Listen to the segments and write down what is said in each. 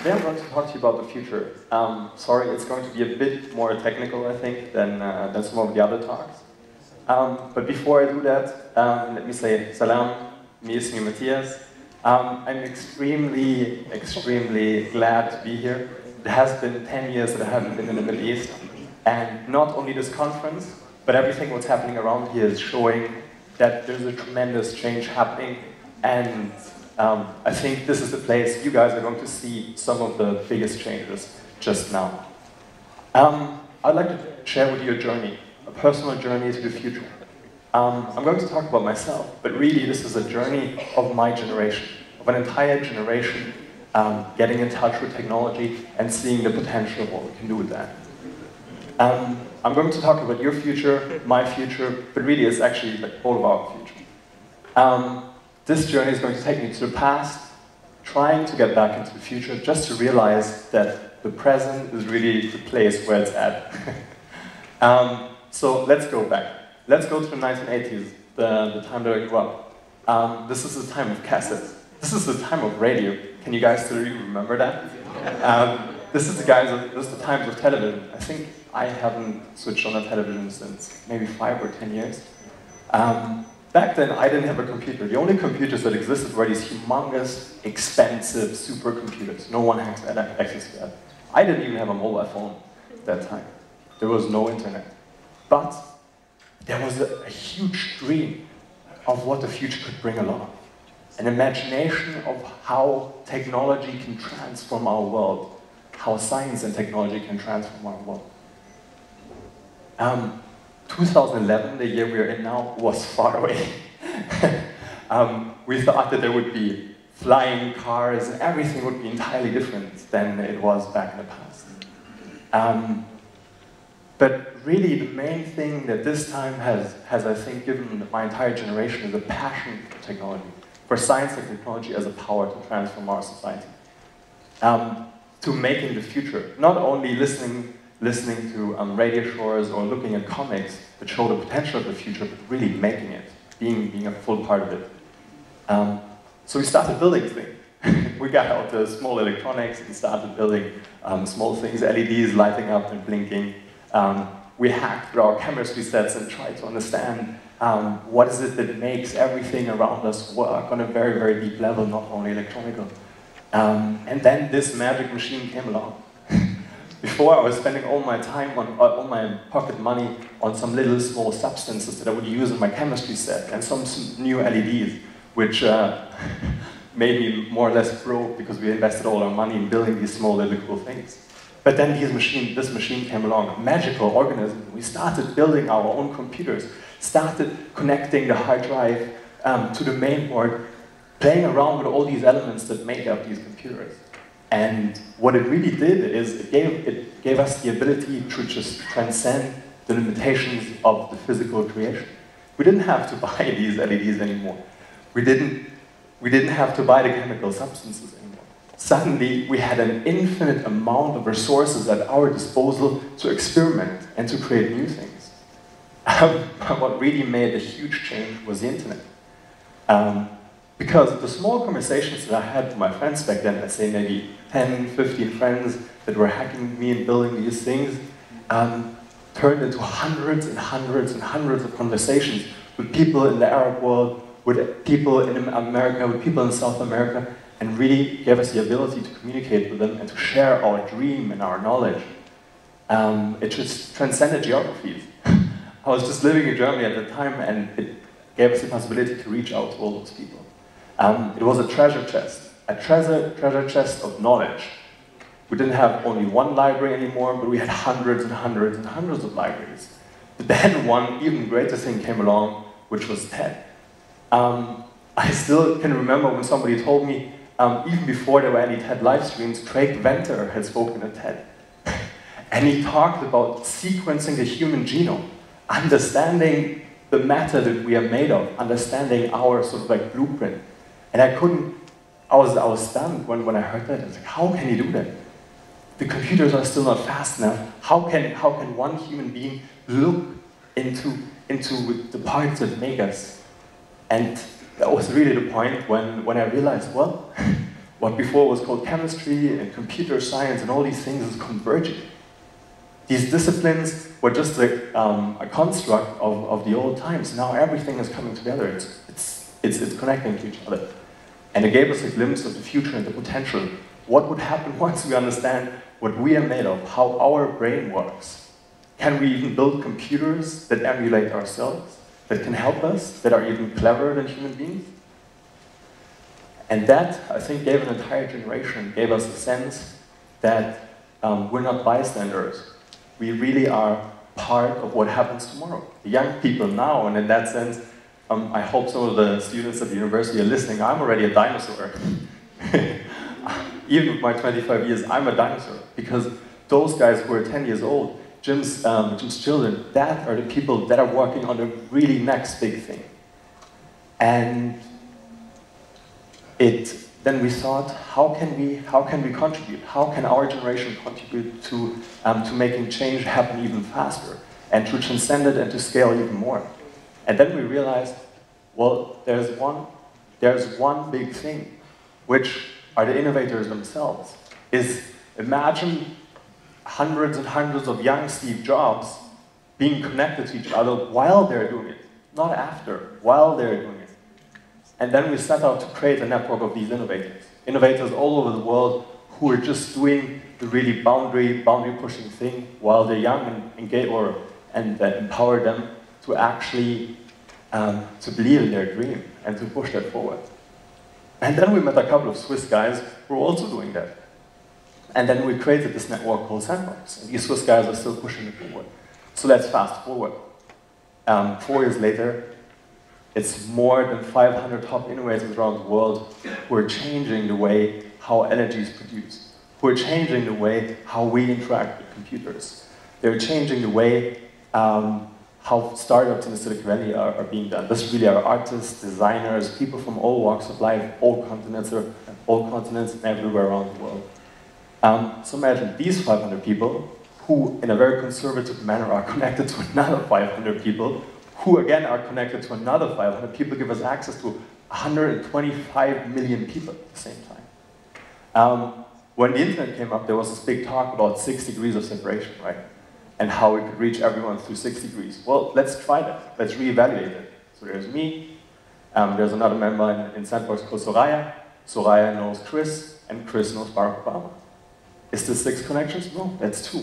Today I'm going to talk to you about the future. Sorry, it's going to be a bit more technical, I think, than some of the other talks. But before I do that, let me say salam, me is Mathias. I'm extremely glad to be here. It has been 10 years that I haven't been in the Middle East. And not only this conference, but everything what's happening around here is showing that there's a tremendous change happening. And I think this is the place you guys are going to see some of the biggest changes just now. I'd like to share with you a journey, a personal journey to the future. I'm going to talk about myself, but really this is a journey of my generation, of an entire generation getting in touch with technology and seeing the potential of what we can do with that. I'm going to talk about your future, my future, but really it's actually like all of our future. This journey is going to take me to the past, trying to get back into the future, just to realize that the present is really the place where it's at. So let's go back. Let's go to the 1980s, the time that I grew up. This is the time of cassettes. This is the time of radio. Can you guys still remember that? This is the times of television. I think I haven't switched on a television since maybe 5 or 10 years. Back then, I didn't have a computer. The only computers that existed were these humongous, expensive supercomputers. No one had access to that. I didn't even have a mobile phone at that time. There was no internet. But there was a huge dream of what the future could bring along. An imagination of how technology can transform our world, how science and technology can transform our world. 2011, the year we're in now, was far away. We thought that there would be flying cars and everything would be entirely different than it was back in the past. But really the main thing that this time has I think, given my entire generation is a passion for technology, for science and technology as a power to transform our society. To making the future, not only listening to radio shows or looking at comics that show the potential of the future, but really making it, being a full part of it. So we started building things. We got out the small electronics and started building small things, LEDs lighting up and blinking. We hacked through our chemistry sets and tried to understand what is it that makes everything around us work on a very, very deep level, not only electronical. And then this magic machine came along. Before, I was spending all my time, all my pocket money on some little small substances that I would use in my chemistry set, and some new LEDs, which made me more or less broke because we invested all our money in building these small little cool things. But then this machine came along, a magical organism. We started building our own computers, started connecting the hard drive to the main board, playing around with all these elements that made up these computers. And what it really did is it gave us the ability to just transcend the limitations of the physical creation. We didn't have to buy these LEDs anymore. We didn't have to buy the chemical substances anymore. Suddenly, we had an infinite amount of resources at our disposal to experiment and to create new things. What really made a huge change was the internet. Because the small conversations that I had with my friends back then, let's say maybe 10, 15 friends that were hacking me and building these things, turned into hundreds and hundreds and hundreds of conversations with people in the Arab world, with people in America, with people in South America, and really gave us the ability to communicate with them and to share our dream and our knowledge. It just transcended geographies. I was just living in Germany at the time, and it gave us the possibility to reach out to all those people. It was a treasure chest of knowledge. We didn't have only one library anymore, but we had hundreds and hundreds and hundreds of libraries. But then one even greater thing came along, which was TED. I still can remember when somebody told me, even before there were any TED live streams, Craig Venter had spoken at TED. And he talked about sequencing the human genome, understanding the matter that we are made of, understanding our sort of like blueprint. And I was stunned when I heard that. I was like, how can he do that? The computers are still not fast enough. How can one human being look into the parts that make us? And that was really the point when I realized, well, what before was called chemistry and computer science and all these things is converging. These disciplines were just a construct of the old times. Now everything is coming together. It's connecting to each other. And it gave us a glimpse of the future and the potential. What would happen once we understand what we are made of, how our brain works? Can we even build computers that emulate ourselves, that can help us, that are even cleverer than human beings? And that, I think, gave an entire generation, gave us a sense that we're not bystanders. We really are part of what happens tomorrow. The young people now, and in that sense, I hope some of the students at the university are listening, I'm already a dinosaur. Even with my 25 years, I'm a dinosaur. Because those guys who are 10 years old, Jim's children, that are the people that are working on the really next big thing. And then we thought, how can we contribute? How can our generation contribute to making change happen even faster and to transcend it and to scale even more? And then we realized, well, there's one big thing, which are the innovators themselves. Imagine hundreds and hundreds of young Steve Jobs being connected to each other while they're doing it, not after, while they're doing it. And then we set out to create a network of these innovators. Innovators all over the world who are just doing the really boundary pushing thing while they're young and engage and empower them to actually to believe in their dream and to push that forward. And then we met a couple of Swiss guys who were also doing that. And then we created this network called Sandbox. And these Swiss guys are still pushing it forward. So let's fast forward. 4 years later, it's more than 500 top innovators around the world who are changing the way how energy is produced, who are changing the way how we interact with computers. They're changing the way how startups in the Silicon Valley are being done. This really are artists, designers, people from all walks of life, all continents and everywhere around the world. So imagine these 500 people who, in a very conservative manner, are connected to another 500 people, who again are connected to another 500 people, give us access to 125 million people at the same time. When the internet came up, there was this big talk about 6 degrees of separation, right? And how we could reach everyone through 6 degrees. Well, let's try that. Let's reevaluate it. So there's me, there's another member in Sandbox called Soraya. Soraya knows Chris, and Chris knows Barack Obama. Is this 6 connections? No, that's 2.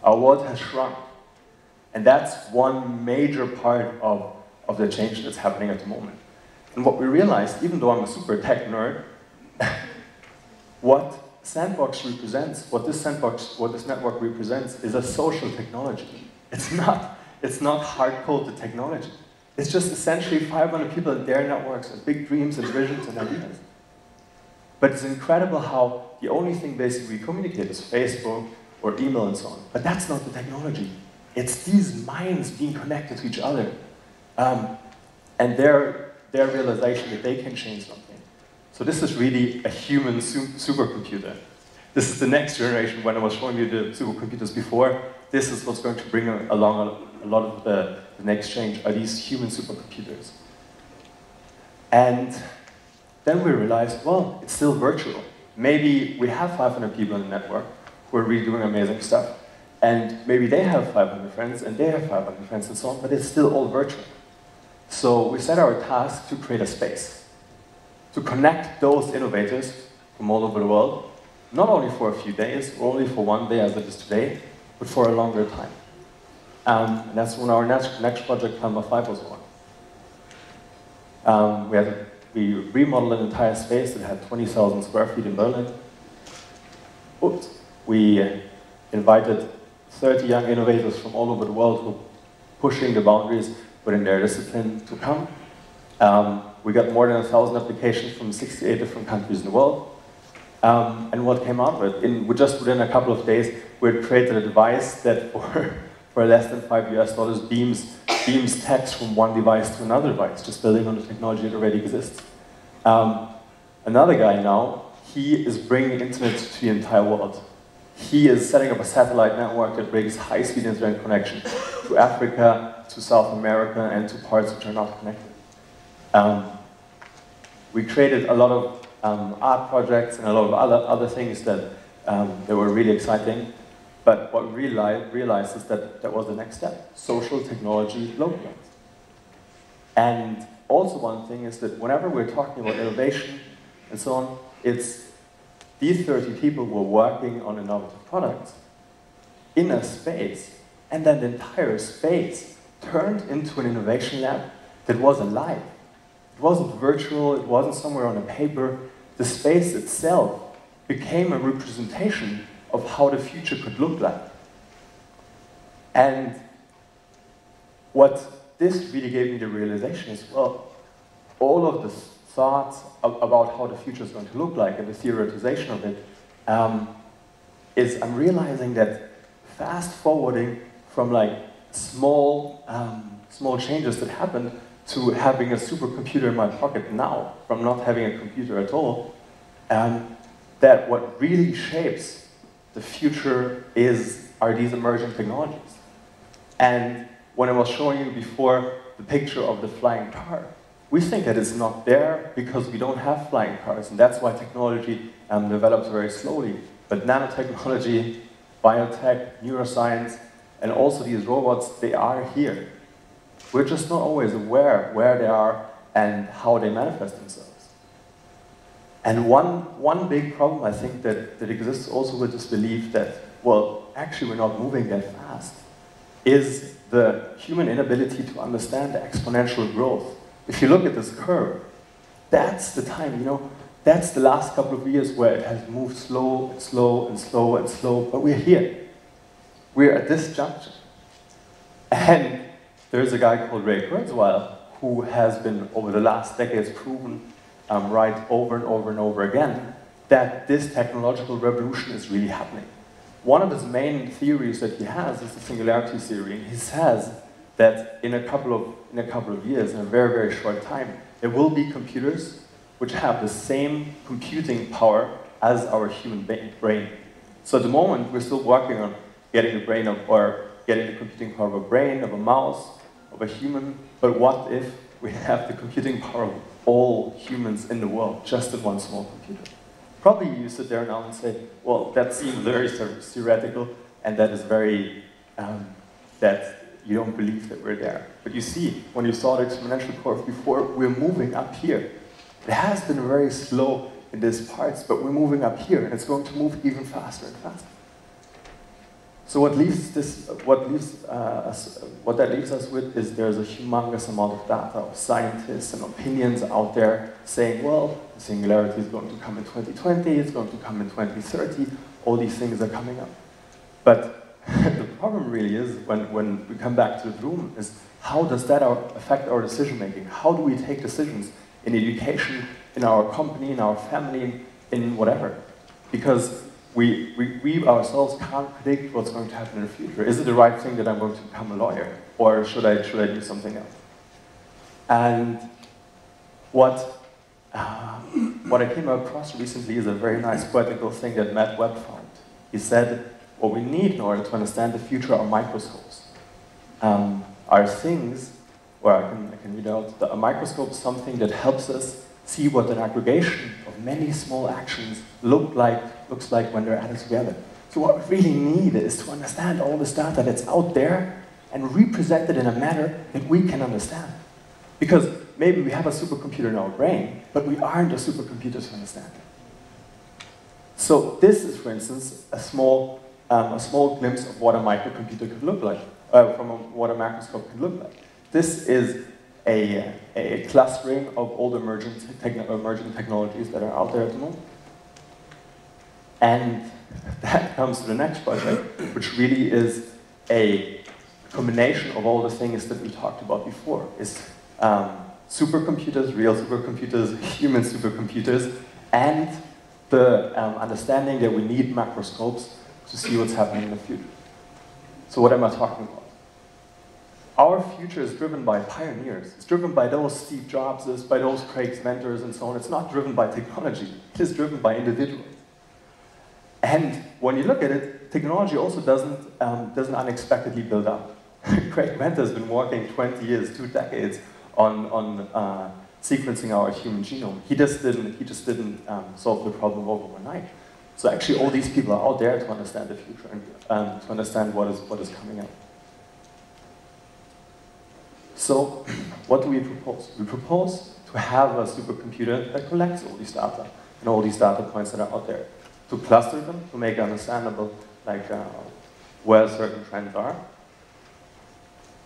Our world has shrunk. And that's one major part of the change that's happening at the moment. And what we realized, even though I'm a super tech nerd, what Sandbox represents, what this network represents, is a social technology. It's not hard-coded technology. It's just essentially 500 people in their networks with big dreams and visions and ideas. But it's incredible how the only thing basically we communicate is Facebook or email and so on. But that's not the technology. It's these minds being connected to each other. And their realization that they can change something. So this is really a human supercomputer. This is the next generation. When I was showing you the supercomputers before, this is what's going to bring along a lot of the next change, are these human supercomputers. And then we realized, well, it's still virtual. Maybe we have 500 people in the network who are really doing amazing stuff. And maybe they have 500 friends, and they have 500 friends, and so on, but it's still all virtual. So we set our task to create a space, to connect those innovators from all over the world, not only for a few days, or only for one day as it is today, but for a longer time. And that's when our next project, Palma 5, was born. We remodeled an entire space that had 20,000 square feet in Berlin. Oops. We invited 30 young innovators from all over the world who were pushing the boundaries within their discipline to come. We got more than 1,000 applications from 68 different countries in the world. And what came out of it, just within a couple of days, we had created a device that for less than $5 beams text from one device to another device, just building on the technology that already exists. Another guy now, he is bringing internet to the entire world. He is setting up a satellite network that brings high-speed internet connection to Africa, to South America, and to parts which are not connected. We created a lot of art projects and a lot of other things that were really exciting. But what we realized is that that was the next step, social technology localized. And also one thing is that whenever we're talking about innovation and so on, it's these 30 people were working on innovative products in a space, and then the entire space turned into an innovation lab that was alive. It wasn't virtual, it wasn't somewhere on a paper. The space itself became a representation of how the future could look like. And what this really gave me the realization is, well, all of the thoughts about how the future is going to look like and the theoretization of it is I'm realizing that fast forwarding from like small changes that happened to having a supercomputer in my pocket now, from not having a computer at all, that what really shapes the future are these emerging technologies. And when I was showing you before the picture of the flying car, we think that it's not there because we don't have flying cars, and that's why technology develops very slowly. But nanotechnology, biotech, neuroscience, and also these robots, they are here. We're just not always aware where they are and how they manifest themselves. And one big problem, I think, that exists also with this belief that, well, actually we're not moving that fast, is the human inability to understand the exponential growth. If you look at this curve, that's the time, you know, that's the last couple of years where it has moved slow and slow and slow and slow, but we're here. We're at this junction. And there's a guy called Ray Kurzweil who has been, over the last decades, proven right over and over and over again that this technological revolution is really happening. One of his main theories that he has is the Singularity theory. And he says that in a couple of years, in a very, very short time, there will be computers which have the same computing power as our human brain. So at the moment, we're still working on getting the brain getting the computing power of a brain, of a mouse, of a human. But what if we have the computing power of all humans in the world just in one small computer? Probably you sit there now and say, well, that seems very theoretical, and that is very, that you don't believe that we're there. But you see, when you saw the exponential curve before, we're moving up here. It has been very slow in these parts, but we're moving up here, and it's going to move even faster and faster. So what that leaves us with is there's a humongous amount of data of scientists and opinions out there saying, well, the singularity is going to come in 2020, it's going to come in 2030, all these things are coming up. But the problem really is, when we come back to the room, is how does that affect our decision making? How do we take decisions in education, in our company, in our family, in whatever? Because we ourselves can't predict what's going to happen in the future. Is it the right thing that I'm going to become a lawyer? Or should I do something else? And what I came across recently is a very nice poetical thing that Matt Webb found. He said, what we need in order to understand the future are microscopes. Are things, or I can read out, a microscope is something that helps us see what an aggregation of many small actions looks like when they're added together. So what we really need is to understand all this data that's out there and represent it in a manner that we can understand. Because maybe we have a supercomputer in our brain, but we aren't a supercomputer to understand it. So this is, for instance, a small glimpse of what a microcomputer could look like, what a macroscope could look like. This is a clustering of all the emerging technologies that are out there at the moment. And that comes to the next project, which really is a combination of all the things that we talked about before. It's supercomputers, real supercomputers, human supercomputers, and the understanding that we need macroscopes to see what's happening in the future. So what am I talking about? Our future is driven by pioneers. It's driven by those Steve Jobses, by those Craig's mentors, and so on. It's not driven by technology. It is driven by individuals. And when you look at it, technology also doesn't unexpectedly build up. Craig Mentor has been working 20 years, 2 decades, on sequencing our human genome. He just didn't solve the problem overnight. So actually, all these people are out there to understand the future and to understand what is coming up. So, what do we propose? We propose to have a supercomputer that collects all these data and all these data points that are out there, to cluster them, to make understandable like where certain trends are.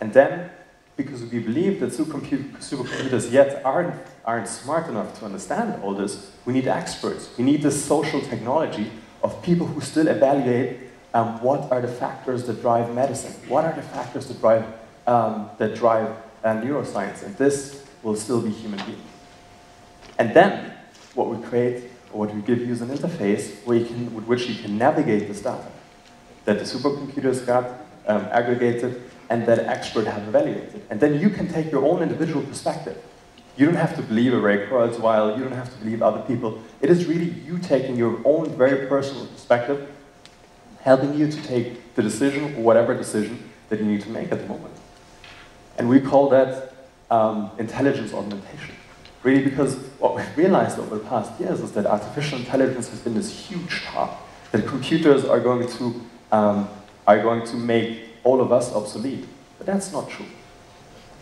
And then, because we believe that supercomputers yet aren't smart enough to understand all this, we need experts. We need this social technology of people who still evaluate what are the factors that drive medicine, what are the factors that drive neuroscience, and this will still be human beings. And then, what we create, or what we give you is an interface with which you can navigate this data that the supercomputers got aggregated and that expert have evaluated. And then you can take your own individual perspective. You don't have to believe a Ray Kurzweil, you don't have to believe other people. It is really you taking your own very personal perspective, helping you to take the decision, or whatever decision that you need to make at the moment. And we call that intelligence augmentation. Really, because what we've realized over the past years is that artificial intelligence has been this huge talk, that computers are going to make all of us obsolete. But that's not true.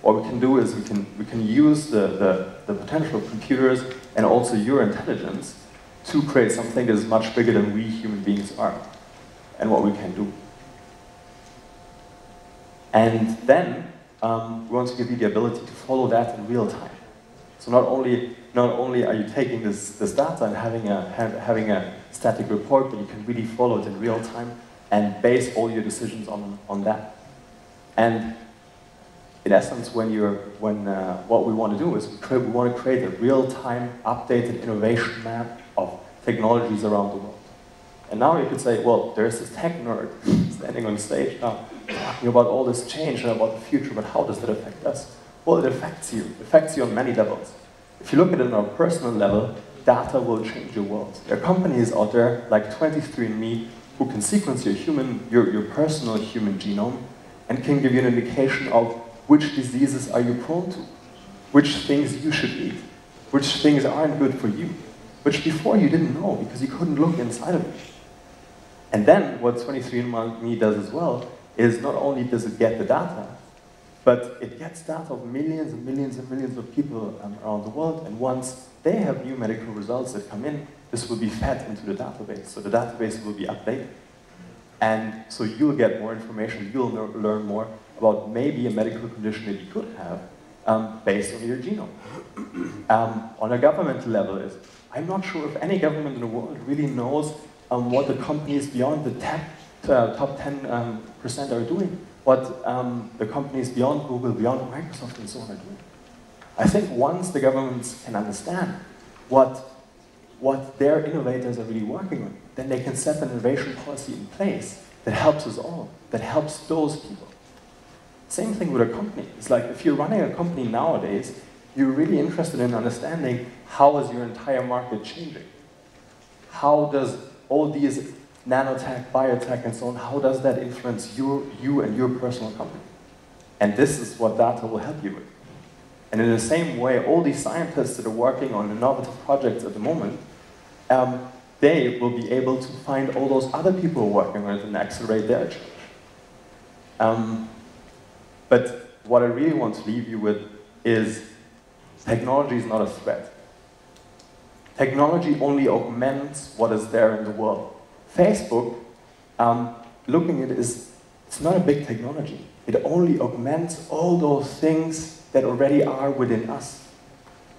What we can do is we can use the potential of computers and also your intelligence to create something that is much bigger than we human beings are, and what we can do. And then we want to give you the ability to follow that in real time. So not only are you taking this data and having a static report, but you can really follow it in real time and base all your decisions on that. And in essence, what we want to do is we want to create a real-time, updated innovation map of technologies around the world. And now you could say, well, there's this tech nerd standing on stage now talking about all this change and about the future, but how does that affect us? Well, it affects you. It affects you on many levels. If you look at it on a personal level, data will change your world. There are companies out there like 23andMe who can sequence your personal human genome and can give you an indication of which diseases are you prone to, which things you should eat, which things aren't good for you, which before you didn't know because you couldn't look inside of it. And then what 23andMe does as well is not only does it get the data, but it gets data of millions and millions and millions of people around the world, and once they have new medical results that come in, this will be fed into the database. So the database will be updated. And so you'll get more information, you'll learn more about maybe a medical condition that you could have based on your genome. On a governmental level, I'm not sure if any government in the world really knows what the companies beyond the top 10% are doing, what the companies beyond Google, beyond Microsoft and so on are doing. I think once the governments can understand what their innovators are really working on, then they can set an innovation policy in place that helps us all, that helps those people. Same thing with a company. It's like if you're running a company nowadays, you're really interested in understanding how is your entire market changing. How does all these nanotech, biotech, and so on, how does that influence you and your personal company? And this is what data will help you with. And in the same way, all these scientists that are working on innovative projects at the moment, they will be able to find all those other people working on it and accelerate their change. But what I really want to leave you with is technology is not a threat. Technology only augments what is there in the world. Facebook, looking at it, it's not a big technology. It only augments all those things that already are within us.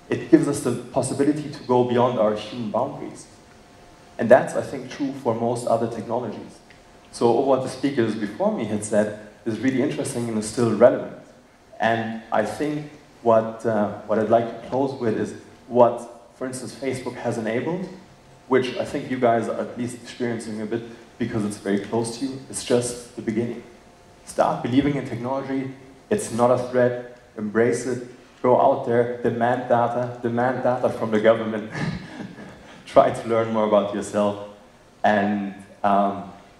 It gives us the possibility to go beyond our human boundaries. And that's, I think, true for most other technologies. So what the speakers before me had said is really interesting and is still relevant. And I think what I'd like to close with is what, for instance, Facebook has enabled, which I think you guys are at least experiencing a bit because it's very close to you. It's just the beginning. Start believing in technology. It's not a threat. Embrace it. Go out there. Demand data from the government. Try to learn more about yourself. And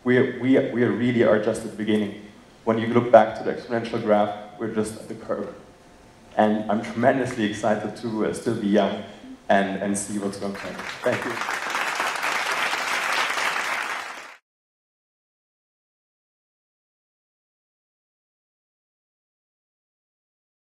we really are just at the beginning. When you look back to the exponential graph, we're just at the curve. And I'm tremendously excited to still be young and see what's going to happen. Thank you.